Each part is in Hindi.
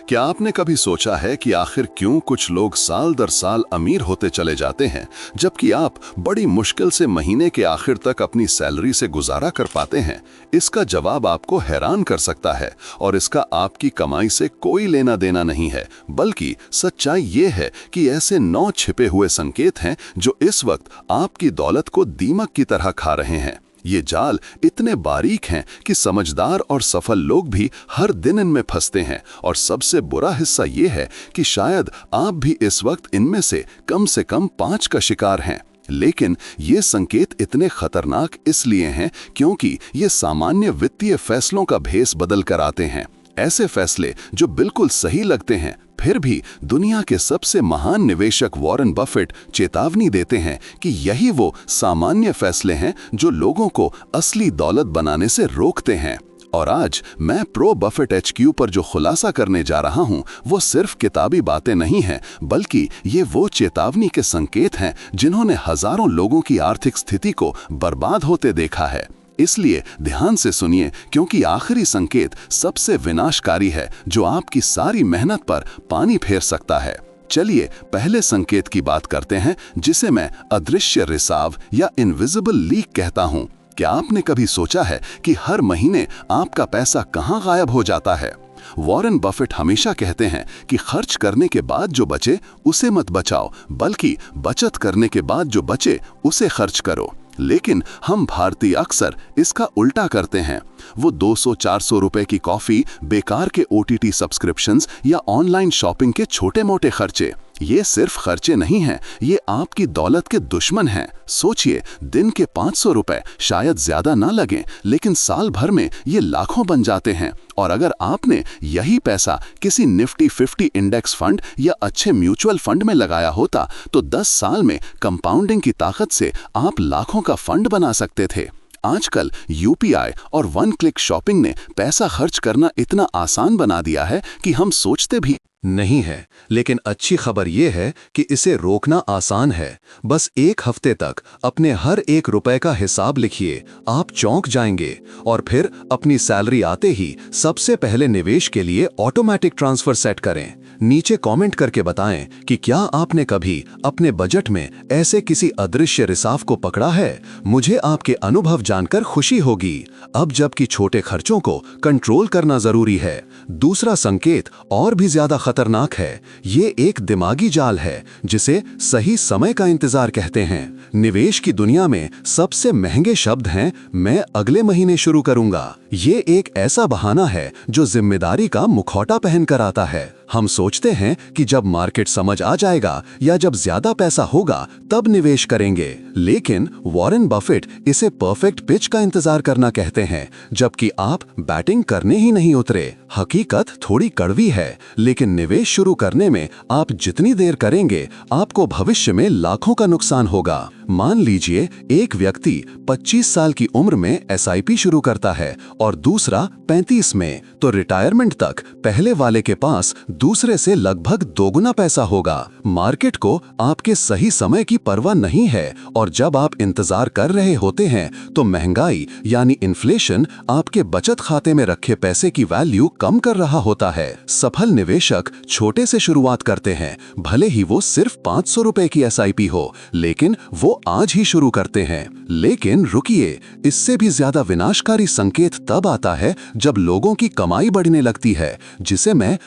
क्या आपने कभी सोचा है कि आखिर क्यों कुछ लोग साल दर साल अमीर होते चले जाते हैं, जबकि आप बड़ी मुश्किल से महीने के आखिर तक अपनी सैलरी से गुजारा कर पाते हैं? इसका जवाब आपको हैरान कर सकता है और इसका आपकी कमाई से कोई लेना देना नहीं है, बल्कि सच्चाई ये है कि ऐसे 9 छिपे हुए संकेत हैं जो इस वक्त आपकी दौलत को दीमक की तरह खा रहे हैं। ये जाल इतने बारीक हैं कि समझदार और सफल लोग भी हर दिन इनमें फंसते हैं, और सबसे बुरा हिस्सा ये है कि शायद आप भी इस वक्त इनमें से कम 5 का शिकार हैं। लेकिन ये संकेत इतने खतरनाक इसलिए हैं क्योंकि ये सामान्य वित्तीय फैसलों का भेस बदल कर आते हैं। ऐसे फैसले जो बिल्कुल सही लगते हैं, फिर भी दुनिया के सबसे महान निवेशक वॉरेन बफेट चेतावनी देते हैं कि यही वो सामान्य फैसले हैं जो लोगों को असली दौलत बनाने से रोकते हैं। और आज मैं प्रो बफेट HQ पर जो खुलासा करने जा रहा हूं, वो सिर्फ किताबी बातें नहीं हैं, बल्कि ये वो चेतावनी के संकेत हैं जिन्होंने हजारों लोगों की आर्थिक स्थिति को बर्बाद होते देखा है। इसलिए ध्यान से सुनिए, क्योंकि आखिरी संकेत सबसे विनाशकारी है जो आपकी सारी मेहनत पर पानी फेर सकता है। चलिए पहले संकेत की बात करते हैं, जिसे मैं अदृश्य रिसाव या इनविजिबल लीक कहता हूं। क्या आपने कभी सोचा है कि हर महीने आपका पैसा कहां गायब हो जाता है? वॉरेन बफेट हमेशा कहते हैं कि खर्च करने के बाद जो बचे उसे मत बचाओ, बल्कि बचत करने के बाद जो बचे उसे खर्च करो। लेकिन हम भारतीय अक्सर इसका उल्टा करते हैं। वो 200-400 रुपए की कॉफी, बेकार के OTT सब्सक्रिप्शंस या ऑनलाइन शॉपिंग के छोटे मोटे खर्चे, ये सिर्फ खर्चे नहीं हैं, ये आपकी दौलत के दुश्मन हैं। सोचिए, दिन के 500 रुपए शायद ज्यादा ना लगें, लेकिन साल भर में ये लाखों बन जाते हैं। और अगर आपने यही पैसा किसी निफ्टी 50 इंडेक्स फंड या अच्छे म्यूचुअल फंड में लगाया होता, तो 10 साल में कंपाउंडिंग की ताकत से आप लाखों का फंड बना सकते थे। आजकल UPI और 1 क्लिक शॉपिंग ने पैसा खर्च करना इतना आसान बना दिया है कि हम सोचते भी नहीं है। लेकिन अच्छी खबर यह है कि इसे रोकना आसान है। बस 1 हफ्ते तक अपने हर 1 रुपए का हिसाब लिखिए, आप चौंक जाएंगे। और फिर अपनी सैलरी आते ही सबसे पहले निवेश के लिए ऑटोमेटिक ट्रांसफर सेट करें। नीचे कमेंट करके बताएं कि क्या आपने कभी अपने बजट में ऐसे किसी अदृश्य रिसाव को पकड़ा है। मुझे आपके अनुभव जानकर खुशी होगी। अब जबकि छोटे खर्चों को कंट्रोल करना जरूरी है। दूसरा संकेत और भी ज्यादा खतरनाक है। ये एक दिमागी जाल है जिसे सही समय का इंतजार कहते हैं। निवेश की दुनिया में सबसे महंगे शब्द हैं मैं अगले महीने शुरू करूंगा। ये एक ऐसा बहाना है जो जिम्मेदारी का मुखौटा पहनकर आता है। हम सोचते हैं कि जब मार्केट समझ आ जाएगा या जब ज्यादा पैसा होगा तब निवेश करेंगे, लेकिन वॉरेन बफेट इसे परफेक्ट पिच का इंतजार करना कहते हैं, जबकि आप बैटिंग करने ही नहीं उतरे। हकीकत थोड़ी कड़वी है, लेकिन निवेश शुरू करने में आप जितनी देर करेंगे आपको भविष्य में लाखों का नुकसान होगा। मान लीजिए एक व्यक्ति 25 साल की उम्र में SIP शुरू करता है और दूसरा 35 में, तो रिटायरमेंट तक पहले वाले के पास दूसरे से लगभग दोगुना पैसा होगा। मार्केट को आपके सही समय की परवाह नहीं है, और जब आप इंतजार कर रहे होते हैं तो महंगाई यानी इन्फ्लेशन आपके बचत खाते में रखे पैसे की वैल्यू कम कर रहा होता है। सफल निवेशक छोटे से शुरुआत करते हैं, भले ही वो सिर्फ 500 रुपए की SIP हो, लेकिन वो आज ही शुरू करते हैं। लेकिन रुकिए, इससे भी ज्यादा विनाशकारी संकेत तब आता है जब लोगों की कमाई बढ़ने लगती है, जिसे मैं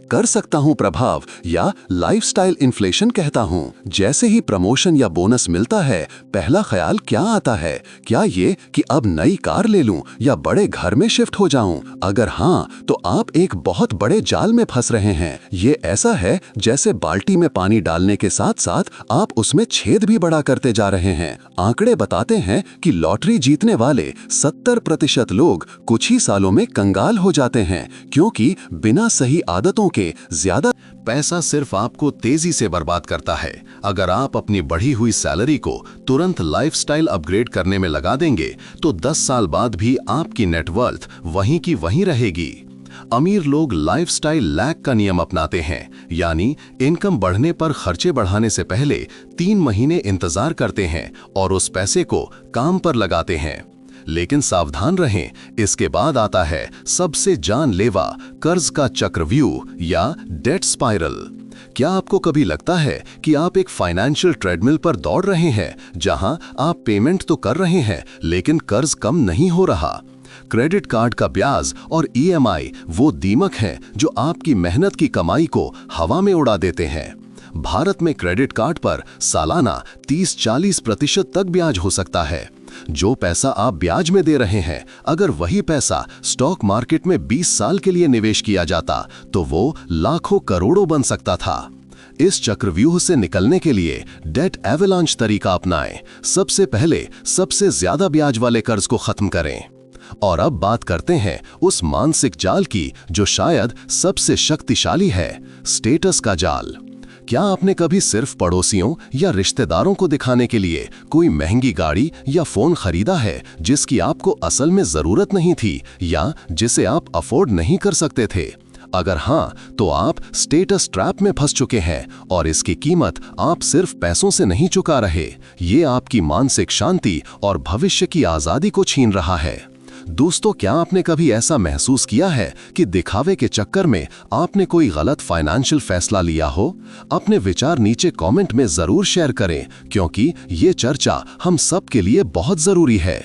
कर सकता हूं प्रभाव या लाइफस्टाइल इन्फ्लेशन कहता हूं। जैसे ही प्रमोशन या बोनस मिलता है, पहला ख्याल क्या आता है? क्या ये कि अब नई कार ले लूं या बड़े घर में शिफ्ट हो जाऊं? अगर हाँ, तो आप एक बहुत बड़े जाल में फंस रहे हैं। ये ऐसा है जैसे बाल्टी में पानी डालने के साथ साथ आप उसमें छेद भी बड़ा करते जा रहे हैं। आंकड़े बताते हैं कि लॉटरी जीतने वाले 70% लोग कुछ ही सालों में कंगाल हो जाते हैं, क्योंकि बिना सही आदतों के ज्यादा पैसा सिर्फ आपको तेजी से बर्बाद करता है। अगर आप अपनी बढ़ी हुई सैलरी को तुरंत लाइफस्टाइल अपग्रेड करने में लगा देंगे, तो 10 साल बाद भी आपकी नेटवर्थ वहीं की वहीं रहेगी। अमीर लोग लाइफस्टाइल लैग का नियम अपनाते हैं, यानी इनकम बढ़ने पर खर्चे बढ़ाने से पहले 3 महीने इंतजार करते हैं और उस पैसे को काम पर लगाते हैं। लेकिन सावधान रहें, इसके बाद आता है सबसे जानलेवा कर्ज का चक्रव्यूह या डेट स्पाइरल। क्या आपको कभी लगता है कि आप एक फाइनेंशियल ट्रेडमिल पर दौड़ रहे हैं जहां आप पेमेंट तो कर रहे हैं लेकिन कर्ज कम नहीं हो रहा? क्रेडिट कार्ड का ब्याज और ईएमआई वो दीमक हैं जो आपकी मेहनत की कमाई को हवा में उड़ा देते हैं। भारत में क्रेडिट कार्ड पर सालाना 30-40% तक ब्याज हो सकता है। जो पैसा आप ब्याज में दे रहे हैं, अगर वही पैसा स्टॉक मार्केट में 20 साल के लिए निवेश किया जाता तो वो लाखों करोड़ों बन सकता था। इस चक्रव्यूह से निकलने के लिए डेट एवलांच तरीका अपनाएं। सबसे पहले सबसे ज्यादा ब्याज वाले कर्ज को खत्म करें। और अब बात करते हैं उस मानसिक जाल की जो शायद सबसे शक्तिशाली है, स्टेटस का जाल। क्या आपने कभी सिर्फ पड़ोसियों या रिश्तेदारों को दिखाने के लिए कोई महंगी गाड़ी या फोन खरीदा है जिसकी आपको असल में जरूरत नहीं थी या जिसे आप अफोर्ड नहीं कर सकते थे? अगर हाँ, तो आप स्टेटस ट्रैप में फंस चुके हैं और इसकी कीमत आप सिर्फ पैसों से नहीं चुका रहे, ये आपकी मानसिक शांति और भविष्य की आजादी को छीन रहा है। दोस्तों, क्या आपने कभी ऐसा महसूस किया है कि दिखावे के चक्कर में आपने कोई गलत फाइनेंशियल फैसला लिया हो? अपने विचार नीचे कमेंट में जरूर शेयर करें, क्योंकि ये चर्चा हम सब के लिए बहुत जरूरी है।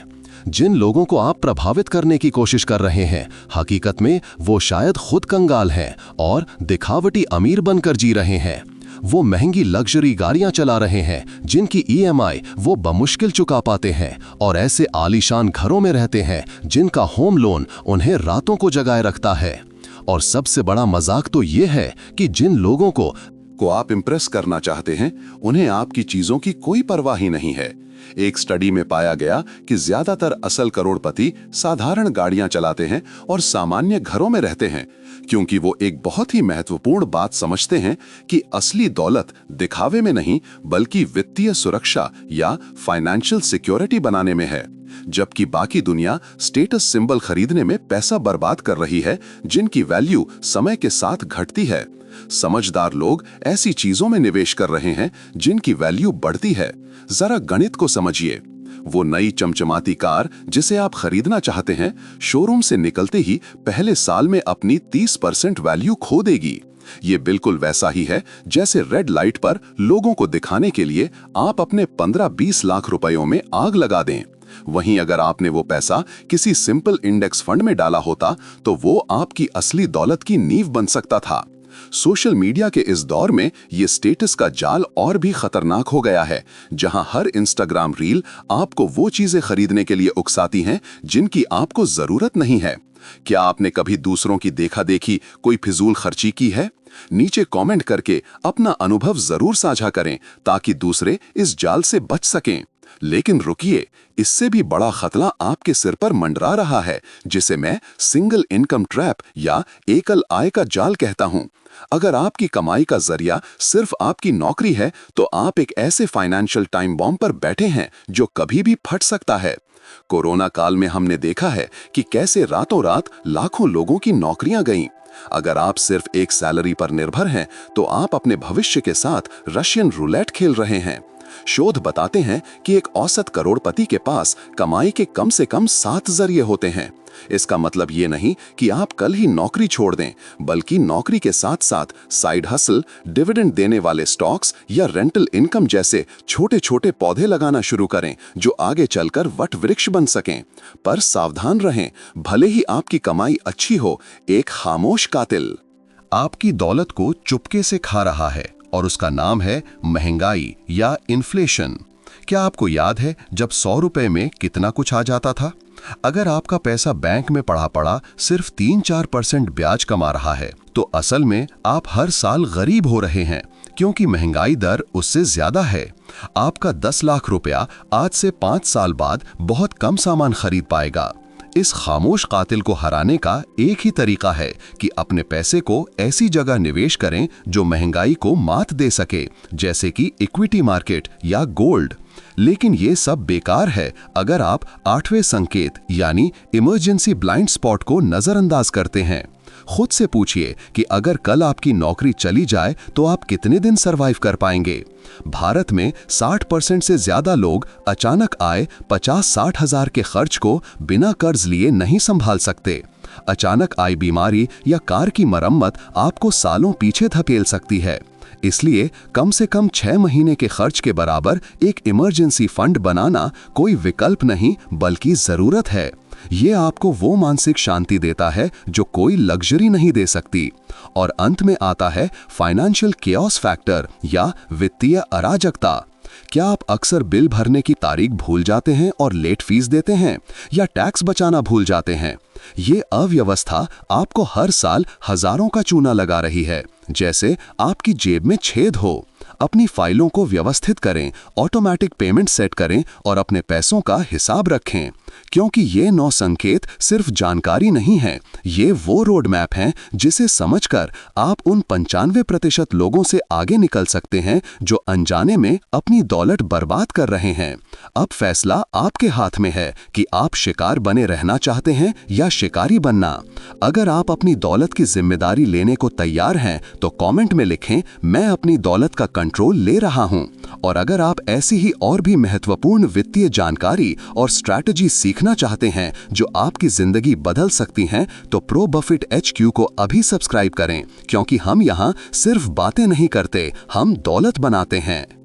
जिन लोगों को आप प्रभावित करने की कोशिश कर रहे हैं, हकीकत में वो शायद खुद कंगाल हैं और दिखावटी अमीर बनकर जी रहे हैं। वो महंगी लग्जरी गाड़ियां चला रहे हैं जिनकी ईएमआई वो बमुश्किल चुका पाते हैं और ऐसे आलीशान घरों में रहते हैं जिनका होम लोन उन्हें रातों को जगाए रखता है। और सबसे बड़ा मजाक तो ये है कि जिन लोगों को आप इम्प्रेस करना चाहते हैं, उन्हें आपकी चीजों की कोई परवाह ही नहीं है। एक स्टडी में पाया गया कि ज्यादातर असल करोड़पति साधारण गाड़ियां चलाते हैं और सामान्य घरों में रहते हैं, क्योंकि वो एक बहुत ही महत्वपूर्ण बात समझते हैं कि असली दौलत दिखावे में नहीं बल्कि वित्तीय सुरक्षा या फाइनेंशियल सिक्योरिटी बनाने में है। जबकि बाकी दुनिया स्टेटस सिंबल खरीदने में पैसा बर्बाद कर रही है जिनकी वैल्यू समय के साथ घटती है। समझदार लोग ऐसी चीजों में निवेश कर रहे हैं जिनकी वैल्यू बढ़ती है। जरा गणित को समझिए। वो नई चमचमाती कार जिसे आप खरीदना चाहते हैं, शोरूम से निकलते ही पहले साल में अपनी 30% वैल्यू खो देगी। ये बिल्कुल वैसा ही है जैसे रेड लाइट पर लोगों को दिखाने के लिए आप अपने 15-20 लाख रुपयों में आग लगा दें। वहीं अगर आपने वो पैसा किसी सिंपल इंडेक्स फंड में डाला होता तो वो आपकी असली दौलत की नींव बन सकता था। सोशल मीडिया के इस दौर में ये स्टेटस का जाल और भी खतरनाक हो गया है, जहां हर इंस्टाग्राम रील आपको वो चीजें खरीदने के लिए उकसाती हैं जिनकी आपको जरूरत नहीं है। क्या आपने कभी दूसरों की देखा देखी कोई फिजूल खर्ची की है? नीचे कमेंट करके अपना अनुभव जरूर साझा करें ताकि दूसरे इस जाल से बच सकें। लेकिन रुकिए, इससे भी बड़ा खतरा आपके सिर पर मंडरा रहा है, जिसे मैं सिंगल इनकम ट्रैप या एकल आय का जाल कहता हूं। अगर आपकी कमाई का जरिया सिर्फ आपकी नौकरी है तो आप एक ऐसे फाइनेंशियल टाइम बॉम्ब पर बैठे हैं जो कभी भी फट सकता है। कोरोना काल में हमने देखा है कि कैसे रातों रात लाखों लोगों की नौकरियां गईं। अगर आप सिर्फ एक सैलरी पर निर्भर हैं तो आप अपने भविष्य के साथ रशियन रूलेट खेल रहे हैं। शोध बताते हैं कि एक औसत करोड़पति के पास कमाई के कम से कम 7 जरिए होते हैं। इसका मतलब ये नहीं कि आप कल ही नौकरी छोड़ दें, बल्कि नौकरी के साथ साथ साइड हसल, डिविडेंड देने वाले स्टॉक्स या रेंटल इनकम जैसे छोटे छोटे पौधे लगाना शुरू करें जो आगे चलकर वट वृक्ष बन सकें। पर सावधान रहें, भले ही आपकी कमाई अच्छी हो, एक खामोश कातिल आपकी दौलत को चुपके से खा रहा है और उसका नाम है महंगाई या इन्फ्लेशन। क्या आपको याद है जब 100 रुपए में कितना कुछ आ जाता था? अगर आपका पैसा बैंक में पड़ा पड़ा सिर्फ 3-4% ब्याज कमा रहा है तो असल में आप हर साल गरीब हो रहे हैं, क्योंकि महंगाई दर उससे ज्यादा है। आपका 10 लाख रुपया आज से 5 साल बाद बहुत कम सामान खरीद पाएगा। इस खामोश कातिल को हराने का एक ही तरीका है कि अपने पैसे को ऐसी जगह निवेश करें जो महंगाई को मात दे सके, जैसे कि इक्विटी मार्केट या गोल्ड। लेकिन ये सब बेकार है अगर आप 8वें संकेत यानी इमरजेंसी ब्लाइंड स्पॉट को नजरअंदाज करते हैं। खुद से पूछिए कि अगर कल आपकी नौकरी चली जाए तो आप कितने दिन सरवाइव कर पाएंगे। भारत में 60% से ज्यादा लोग अचानक आए 50-60 हजार के खर्च को बिना कर्ज लिए नहीं संभाल सकते। अचानक आई बीमारी या कार की मरम्मत आपको सालों पीछे धकेल सकती है। इसलिए कम से कम 6 महीने के खर्च के बराबर एक इमरजेंसी फंड बनाना कोई विकल्प नहीं बल्कि जरूरत है। ये आपको वो मानसिक शांति देता है जो कोई लग्जरी नहीं दे सकती। और अंत में आता है फाइनेंशियल केओस फैक्टर या वित्तीय अराजकता। क्या आप अक्सर बिल भरने की तारीख भूल जाते हैं और लेट फीस देते हैं, या टैक्स बचाना भूल जाते हैं? ये अव्यवस्था आपको हर साल हजारों का चूना लगा रही है, जैसे आपकी जेब में छेद हो। अपनी फाइलों को व्यवस्थित करें, ऑटोमेटिक पेमेंट सेट करें और अपने पैसों का हिसाब रखें, क्योंकि ये 9 संकेत सिर्फ जानकारी नहीं है, ये वो रोड मैप हैं जिसे समझकर आप उन 95% लोगों से आगे निकल सकते हैं जो अनजाने में अपनी दौलत बर्बाद कर रहे हैं। अब फैसला आपके हाथ में है कि आप शिकार बने रहना चाहते हैं या शिकारी बनना। अगर आप अपनी दौलत की जिम्मेदारी लेने को तैयार हैं तो कमेंट में लिखें, मैं अपनी दौलत का कंट्रोल ले रहा हूं। और अगर आप ऐसी ही और भी महत्वपूर्ण वित्तीय जानकारी और स्ट्रैटेजी सीखना चाहते हैं जो आपकी जिंदगी बदल सकती हैं, तो प्रो बफेट HQ को अभी सब्सक्राइब करें, क्योंकि हम यहाँ सिर्फ बातें नहीं करते, हम दौलत बनाते हैं।